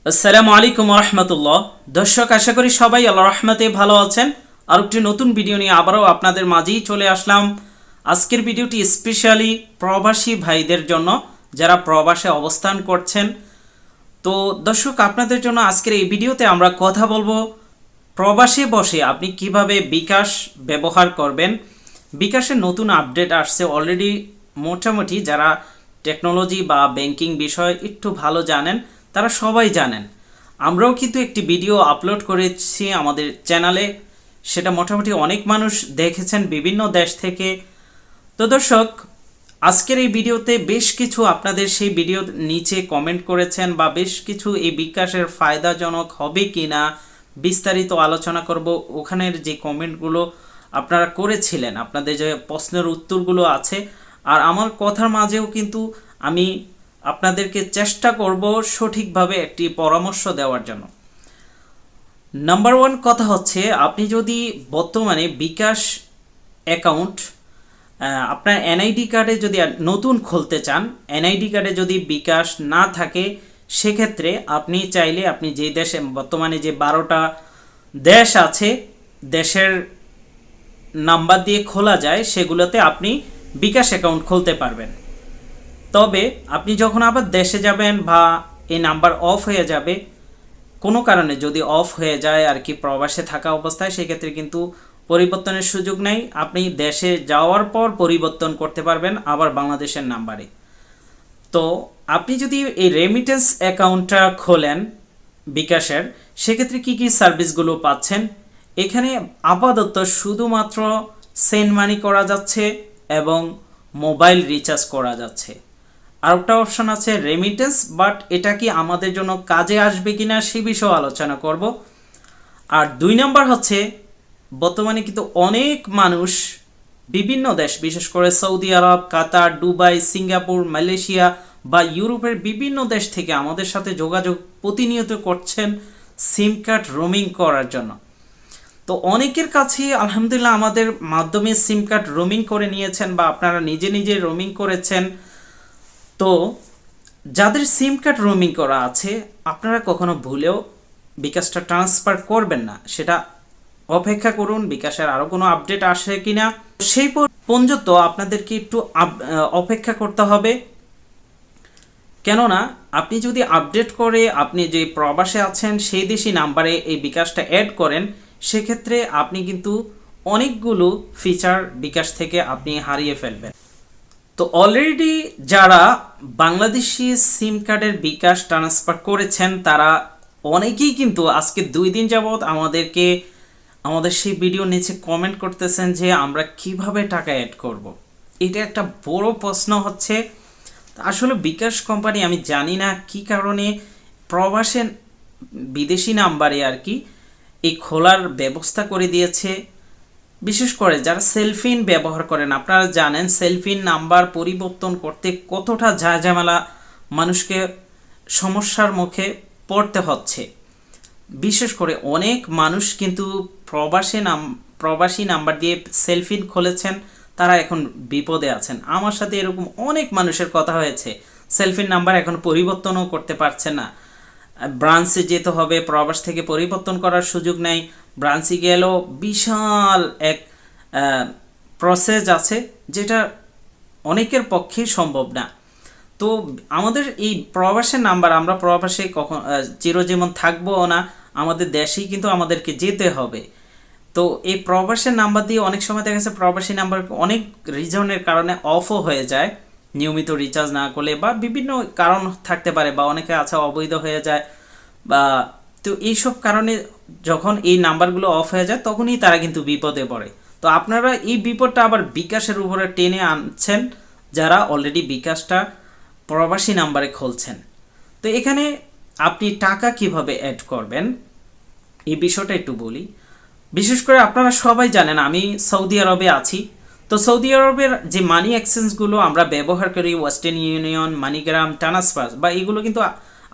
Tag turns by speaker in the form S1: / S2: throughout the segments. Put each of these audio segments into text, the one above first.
S1: আসসালামু আলাইকুম রহমতুল্লাহ। দর্শক, আশা করি সবাই আল্লাহ রহমতে ভালো আছেন। আর একটি নতুন ভিডিও নিয়ে আবারও আপনাদের মাঝেই চলে আসলাম। আজকের ভিডিওটি স্পেশালি প্রবাসী ভাইদের জন্য, যারা প্রবাসে অবস্থান করছেন। তো দর্শক, আপনাদের জন্য আজকের এই ভিডিওতে আমরা কথা বলবো প্রবাসে বসে আপনি কিভাবে বিকাশ ব্যবহার করবেন। বিকাশের নতুন আপডেট আসছে অলরেডি। মোটামুটি যারা টেকনোলজি বা ব্যাংকিং বিষয় একটু ভালো জানেন তারা সবাই জানেন। আমরাও কিন্তু একটি ভিডিও আপলোড করেছি আমাদের চ্যানেলে, সেটা মোটামুটি অনেক মানুষ দেখেছেন বিভিন্ন দেশ থেকে। তো দর্শক, আজকের এই ভিডিওতে বেশ কিছু আপনাদের সেই ভিডিও নিচে কমেন্ট করেছেন, বা বেশ কিছু এই বিকাশের ফায়দাজনক হবে কি না বিস্তারিত আলোচনা করব। ওখানের যে কমেন্টগুলো আপনারা করেছিলেন, আপনাদের যে প্রশ্নের উত্তরগুলো আছে, আর আমার কথার মাঝেও কিন্তু আমি আপনাদেরকে চেষ্টা করব সঠিকভাবে একটি পরামর্শ দেওয়ার জন্য। নাম্বার ওয়ান কথা হচ্ছে, আপনি যদি বর্তমানে বিকাশ অ্যাকাউন্ট আপনার এনআইডি কার্ডে যদি নতুন খুলতে চান, এনআইডি কার্ডে যদি বিকাশ না থাকে, সেক্ষেত্রে আপনি চাইলে আপনি যে দেশে বর্তমানে যে 12টা দেশ আছে, দেশের নাম্বার দিয়ে খোলা যায়, সেগুলোতে আপনি বিকাশ অ্যাকাউন্ট খুলতে পারবেন। তবে আপনি যখন আবার দেশে যাবেন বা এই নাম্বার অফ হয়ে যাবে, কোনো কারণে যদি অফ হয়ে যায় আর কি, প্রবাসে থাকা অবস্থায়, সেক্ষেত্রে কিন্তু পরিবর্তনের সুযোগ নেই। আপনি দেশে যাওয়ার পর পরিবর্তন করতে পারবেন আবার বাংলাদেশের নাম্বারে। তো আপনি যদি এই রেমিটেন্স অ্যাকাউন্টটা খোলেন বিকাশের, সেক্ষেত্রে কি কি সার্ভিসগুলো পাচ্ছেন? এখানে আপাতত শুধুমাত্র সেন্ড মানি করা যাচ্ছে এবং মোবাইল রিচার্জ করা যাচ্ছে। আর একটা অপশন আছে রেমিটেন্স, বাট এটা কি আমাদের জন্য কাজে আসবে কিনা সে বিষয়ে আলোচনা করব। আর 2 নম্বর হচ্ছে, বর্তমানে কিন্তু অনেক মানুষ বিভিন্ন দেশ, বিশেষ করে সৌদি আরব, কাতার, দুবাই, সিঙ্গাপুর, মালয়েশিয়া বা ইউরোপের বিভিন্ন দেশ থেকে আমাদের সাথে যোগাযোগ প্রতিনিয়ত করছেন সিম কার্ড রোমিং করার জন্য। তো অনেকের কাছে আলহামদুলিল্লাহ আমাদের মাধ্যমে সিম কার্ড রোমিং করে নিয়েছেন, বা আপনারা নিজে নিজে রোমিং করেছেন। তো যাদের সিম কার্ড রোমিং করা আছে, আপনারা কখনো ভুলেও বিকাশটা ট্রান্সফার করবেন না। সেটা অপেক্ষা করুন বিকাশের আরও কোনো আপডেট আসে কিনা, সেই পর্যন্ত আপনাদেরকে একটু অপেক্ষা করতে হবে। কেননা আপনি যদি আপডেট করে আপনি যে প্রবাসে আছেন সেই দেশি নাম্বারে এই বিকাশটা অ্যাড করেন, সেক্ষেত্রে আপনি কিন্তু অনেকগুলো ফিচার বিকাশ থেকে আপনি হারিয়ে ফেলবেন। তো অলরেডি যারা বাংলাদেশি সিম কার্ডের বিকাশ ট্রান্সফার করেছেন, তারা অনেকেই কিন্তু আজকে 2 দিন যাবৎ আমাদের সেই ভিডিও নিচে কমেন্ট করতেছেন যে আমরা কিভাবে টাকা অ্যাড করব। এটা একটা বড় প্রশ্ন হচ্ছে। আসলে বিকাশ কোম্পানি, আমি জানি না কি কারণে প্রবাসে বিদেশি নাম্বারে আর কি এই খোলার ব্যবস্থা করে দিয়েছে। বিশেষ করে যারা সেলফিন ব্যবহার করেন, আপনারা জানেন সেলফিন নাম্বার পরিবর্তন করতে কতটা ঝামেলা মানুষকে সমস্যার মুখে পড়তে হচ্ছে। বিশেষ করে অনেক মানুষ কিন্তু প্রবাসী নাম্বার দিয়ে সেলফিন খুলেছেন, তারা এখন বিপদে আছেন। আমার সাথে এরকম অনেক মানুষের কথা হয়েছে, সেলফিন নাম্বার এখন পরিবর্তনও করতে পারছে না। ব্রাঞ্চে যেতে হবে, প্রবাস থেকে পরিবর্তন করার সুযোগ নেই। ব্রাঞ্চে গেলেও বিশাল এক প্রসেস আছে, যেটা অনেকের পক্ষেই সম্ভব না। তো আমাদের এই প্রবাসের নাম্বার, আমরা প্রবাসে কখন চিরজীবন থাকবো না, আমাদের দেশেই কিন্তু আমাদেরকে যেতে হবে। তো এই প্রবাসের নাম্বার দিয়ে অনেক সময় দেখা যাচ্ছে প্রবাসী নাম্বার অনেক রিজনের কারণে অফও হয়ে যায়, নিয়মিত রিচার্জ না করলে, বা বিভিন্ন কারণ থাকতে পারে, বা অনেকে আছে অবৈধ হয়ে যায়, বা তো এইসব কারণে যখন এই নাম্বারগুলো অফ হয়ে যায় তখনই তারা কিন্তু বিপদে পড়ে। তো আপনারা এই বিপদটা আবার বিকাশের উপরে টেনে আনছেন যারা অলরেডি বিকাশটা প্রবাসী নাম্বারে খুলছেন। তো এখানে আপনি টাকা কিভাবে অ্যাড করবেন এই বিষয়টা একটু বলি। বিশেষ করে আপনারা সবাই জানেন আমি সৌদি আরবে আছি। তো সৌদি আরবের যে মানি এক্সচেঞ্জগুলো আমরা ব্যবহার করি, ওয়েস্টার্ন ইউনিয়ন, মানিগ্রাম, ট্রান্সফার, বা এগুলো কিন্তু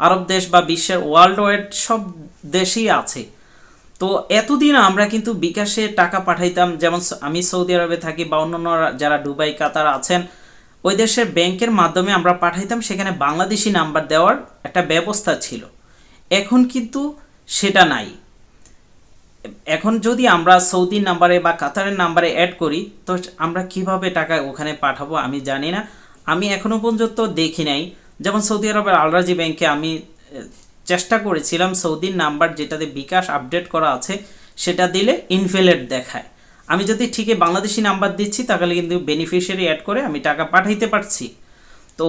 S1: আরব দেশ বা বিশ্বের ওয়ার্ল্ড ওয়াইড সব দেশেই আছে। তো এতদিন আমরা কিন্তু বিকাশে টাকা পাঠাইতাম, যেমন আমি সৌদি আরবে থাকি বা অন্যান্য যারা দুবাই, কাতার আছেন, ওই দেশের ব্যাংকের মাধ্যমে আমরা পাঠাইতাম, সেখানে বাংলাদেশি নাম্বার দেওয়ার একটা ব্যবস্থা ছিল। এখন কিন্তু সেটা নাই। এখন যদি আমরা সৌদি নাম্বারে বা কাতারের নাম্বারে অ্যাড করি তো আমরা কিভাবে টাকা ওখানে পাঠাবো আমি জানি না, আমি এখনো পর্যন্ত দেখি নাই। যেমন সৌদি আরবের আল রাজি ব্যাংকে আমি চেষ্টা করেছিলাম, সৌদির নাম্বার যেটাতে বিকাশ আপডেট করা আছে সেটা দিলে ইনভ্যালিড দেখায়। আমি যদি ঠিকই বাংলাদেশি নাম্বার দিচ্ছি তাহলে কিন্তু বেনিফিশিয়ারি অ্যাড করে আমি টাকা পাঠাইতে পারছি। তো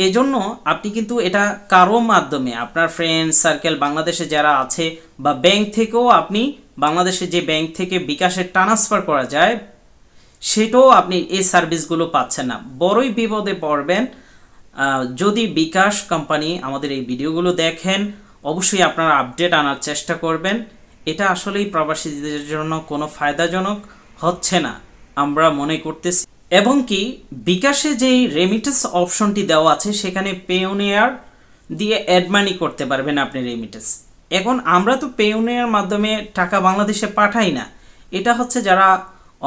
S1: এজন্য আপনি কিন্তু এটা কারো মাধ্যমে আপনার ফ্রেন্ড সার্কেল বাংলাদেশে যারা আছে বা ব্যাংক থেকেও আপনি বাংলাদেশে যে ব্যাংক থেকে বিকাশে ট্রান্সফার করা যায় সেটাও আপনি এই সার্ভিসগুলো পাচ্ছেন না। বড়ই বিপদে পড়বেন যদি বিকাশ কোম্পানি আমাদের এই ভিডিওগুলো দেখেন। অবশ্যই আপনারা আপডেট আনার চেষ্টা করবেন। এটা আসলেই প্রবাসীদের জন্য কোনো ফায়দাজনক হচ্ছে না আমরা মনে করতেছি। এবং কি বিকাশে যেই রেমিটেন্স অপশনটি দেওয়া আছে সেখানে পেওনিয়ার দিয়ে অ্যাড মানি করতে পারবেন আপনি রেমিটেন্স। এখন আমরা তো পেওনিয়ার মাধ্যমে টাকা বাংলাদেশে পাঠাই না, এটা হচ্ছে যারা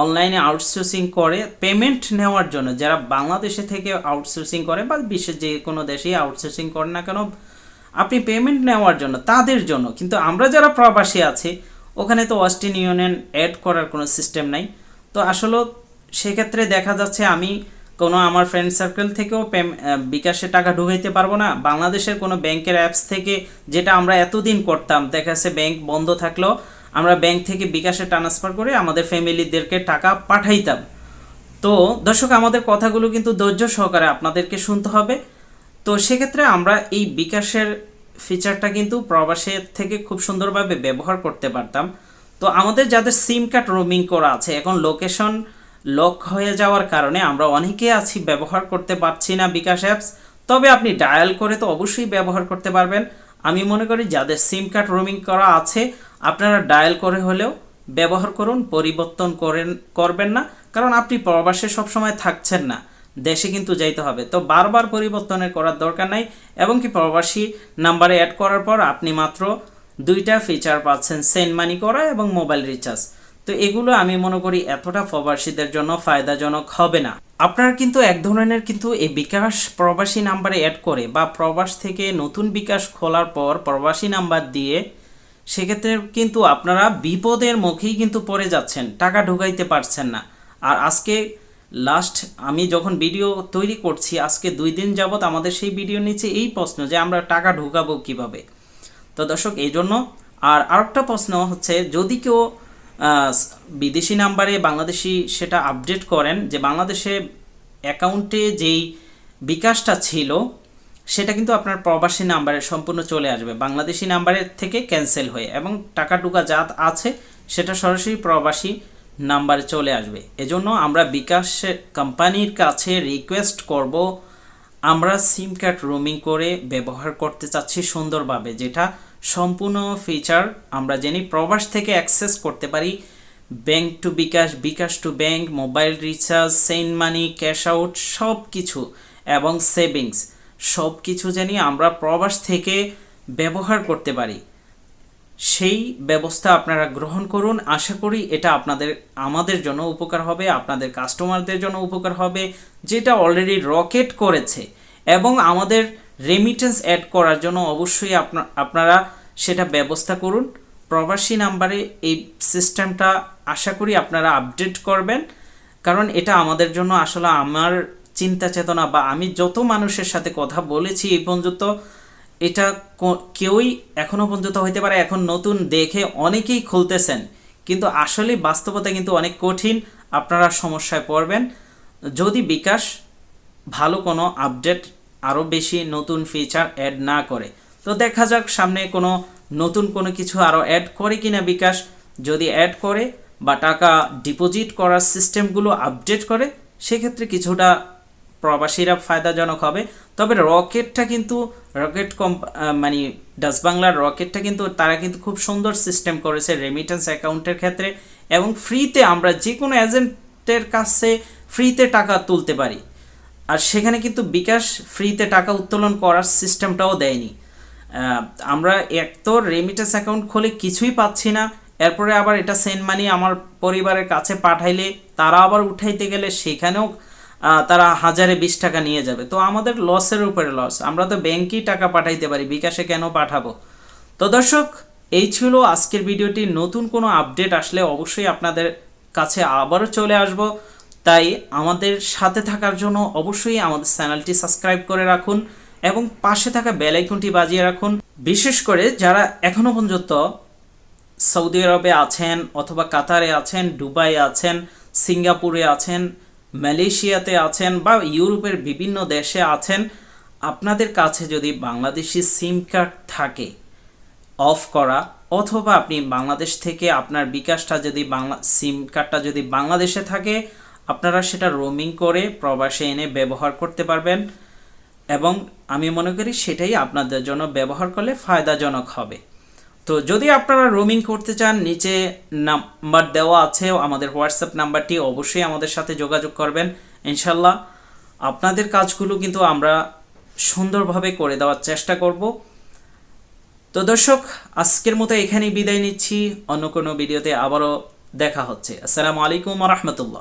S1: অনলাইনে আউটসোর্সিং করে পেমেন্ট নেওয়ার জন্য, যারা বাংলাদেশে থেকে আউটসোর্সিং করে বা বিশ্বের যে কোনো দেশেই আউটসোর্সিং করেন না কেন আপনি পেমেন্ট নেওয়ার জন্য তাদের জন্য। কিন্তু আমরা যারা প্রবাসী আছি ওখানে তো ওয়েস্টার্ন ইউনিয়ন অ্যাড করার কোনো সিস্টেম নাই। তো আসলে সেক্ষেত্রে দেখা যাচ্ছে আমি কোনো আমার ফ্রেন্ড সার্কেল থেকেও বিকাশে টাকা ঢুকাইতে পারবো না। বাংলাদেশের কোনো ব্যাংকের অ্যাপস থেকে যেটা আমরা এতদিন করতাম, দেখা যাচ্ছে ব্যাংক বন্ধ থাকলেও আমরা ব্যাংক থেকে বিকাশে ট্রান্সফার করে আমাদের ফ্যামিলিদেরকে টাকা পাঠাইতাম। তো দর্শক আমাদের কথাগুলো কিন্তু ধৈর্য সহকারে আপনাদেরকে শুনতে হবে। তো সেক্ষেত্রে আমরা এই বিকাশের ফিচারটা কিন্তু প্রবাসের থেকে খুব সুন্দরভাবে ব্যবহার করতে পারতাম। তো আমাদের যাদের সিম কার্ড রোমিং করা আছে এখন লোকেশন লক হয়ে যাওয়ার কারণে আমরা অনেকে আছি ব্যবহার করতে পারছি না বিকাশ অ্যাপস। তবে আপনি ডায়াল করে তো অবশ্যই ব্যবহার করতে পারবেন। আমি মনে করি যাদের সিম কার্ড রোমিং করা আছে আপনারা ডায়াল করে হলেও ব্যবহার করুন, পরিবর্তন করবেন না, কারণ আপনি প্রবাসে সবসময় থাকছেন না, দেশে কিন্তু যাইতে হবে। তো বারবার পরিবর্তনের করার দরকার নাই। এবং কি প্রবাসী নাম্বারে অ্যাড করার পর আপনি মাত্র দুইটা ফিচার পাচ্ছেন, সেন্ড মানি করা এবং মোবাইল রিচার্জ। তো এগুলো আমি মনে করি এতটা প্রবাসীদের জন্য ফায়দাজনক হবে না। আপনারা কিন্তু এক ধরনের কিন্তু এই বিকাশ প্রবাসী নাম্বারে অ্যাড করে বা প্রবাস থেকে নতুন বিকাশ খোলার পর প্রবাসী নাম্বার দিয়ে সেক্ষেত্রে কিন্তু আপনারা বিপদের মুখেই কিন্তু পড়ে যাচ্ছেন, টাকা ঢুকাইতে পারছেন না। আর আজকে লাস্ট আমি যখন ভিডিও তৈরি করছি আজকে 2 দিন যাবত আমাদের সেই ভিডিও নিচে এই প্রশ্ন যে আমরা টাকা ঢুকাবো কিভাবে। তো দর্শক এই জন্য আরেকটা প্রশ্ন হচ্ছে যদি কেউ বিদেশি নাম্বারে বাংলাদেশি সেটা আপডেট করেন যে বাংলাদেশে অ্যাকাউন্টে যেই বিকাশটা ছিল সেটা কিন্তু আপনার প্রবাসী নাম্বারে সম্পূর্ণ চলে আসবে, বাংলাদেশি নাম্বারের থেকে ক্যান্সেল হয়ে, এবং টাকা ঢুকা যা আছে সেটা সরাসরি প্রবাসী নাম্বারে চলে আসবে। এজন্য আমরা বিকাশ কোম্পানির কাছে রিকোয়েস্ট করব, আমরা সিম কার্ড রোমিং করে ব্যবহার করতে চাচ্ছি সুন্দরভাবে, যেটা সম্পূর্ণ ফিচার আমরা জানি প্রবাস থেকে অ্যাক্সেস করতে পারি, bank to bKash, bKash to bank, mobile recharge, send money, cash out সব কিছু এবং সেভিংস সব কিছু জানি আমরা প্রবাস থেকে ব্যবহার করতে পারি। সেই ব্যবস্থা আপনারা গ্রহণ করুন। আশা করি এটা আমাদের জন্য উপকার হবে, আপনাদের কাস্টমারদের জন্য উপকার হবে, যেটা অলরেডি রকেট করেছে। এবং আমাদের রেমিটেন্স অ্যাড করার জন্য অবশ্যই আপনারা সেটা ব্যবস্থা করুন। প্রবাসী নাম্বারে এই সিস্টেমটা আশা করি আপনারা আপডেট করবেন, কারণ এটা আমাদের জন্য আসলে আমার চিন্তা চেতনা বা আমি যত মানুষের সাথে কথা বলেছি এই পর্যন্ত এটা কেউই এখনো পর্যন্ত হইতে পারে এখন নতুন দেখে অনেকেই খুলতেছেন, কিন্তু আসলে বাস্তবতা কিন্তু অনেক কঠিন, আপনারা সমস্যায় পড়বেন যদি বিকাশ ভালো কোনো আপডেট আরও বেশি নতুন ফিচার অ্যাড না করে। তো দেখা যাক সামনে নতুন কোনো কিছু আরও অ্যাড করে কিনা বিকাশ। যদি অ্যাড করে বা টাকা ডিপোজিট করার সিস্টেমগুলো আপডেট করে সেক্ষেত্রে কিছুটা প্রবাসীরা ফায়দাজনক হবে। তবে রকেটটা কিন্তু মানে ডাচ বাংলার রকেটটা কিন্তু তারা কিন্তু খুব সুন্দর সিস্টেম করেছে রেমিটেন্স অ্যাকাউন্টের ক্ষেত্রে, এবং ফ্রিতে আমরা যে কোনো এজেন্টের কাছে ফ্রিতে টাকা তুলতে পারি। আর সেখানে কিন্তু বিকাশ ফ্রিতে টাকা উত্তোলন করার সিস্টেমটাও দেয়নি। আমরা এক তো রেমিটেন্স অ্যাকাউন্ট খুলে কিছুই পাচ্ছি না, এরপরে আবার এটা সেন্ড মানি আমার পরিবারের কাছে পাঠাইলে তারা আবার উঠাইতে গেলে সেখানেও তারা 1020 টাকা নিয়ে যাবে। তো আমাদের লসের উপরে লস, আমরা তো ব্যাংকেই টাকা পাঠাইতে পারি, বিকাশে কেন পাঠাবো? তো দর্শক, এই ছিল আজকের ভিডিওটি। নতুন কোনো আপডেট আসলে অবশ্যই আপনাদের কাছে আবারও চলে আসব। তাই আমাদের সাথে থাকার জন্য অবশ্যই আমাদের চ্যানেলটি সাবস্ক্রাইব করে রাখুন এবং পাশে থাকা বেল আইকনটি বাজিয়ে রাখুন। বিশেষ করে যারা এখনও পর্যন্ত সৌদি আরবে আছেন অথবা কাতারে আছেন, দুবাই আছেন, সিঙ্গাপুরে আছেন, মালয়েশিয়াতে আছেন বা ইউরোপের বিভিন্ন দেশে আছেন, আপনাদের কাছে যদি বাংলাদেশি সিম কার্ড থাকে অফ করা, অথবা আপনি বাংলাদেশ থেকে আপনার বিকাশটা যদি সিম কার্ডটা যদি বাংলাদেশে থাকে, আপনারা সেটা রোমিং করে প্রবাসে এনে ব্যবহার করতে পারবেন এবং আমি মনে করি সেটাই আপনাদের জন্য ব্যবহার করলে ফায়দাজনক হবে। তো যদি আপনারা রোমিং করতে চান, নিচে নাম্বার দেওয়া আছে আমাদের হোয়াটসঅ্যাপ নাম্বারটি, অবশ্যই আমাদের সাথে যোগাযোগ করবেন। ইনশাল্লাহ আপনাদের কাজগুলো কিন্তু আমরা সুন্দরভাবে করে দেওয়ার চেষ্টা করব। তো দর্শক, আজকের মতো এখানেই বিদায় নিচ্ছি। অন্য কোনো ভিডিওতে আবারও দেখা হচ্ছে। আসসালামু আলাইকুম ওয়া রাহমাতুল্লাহ।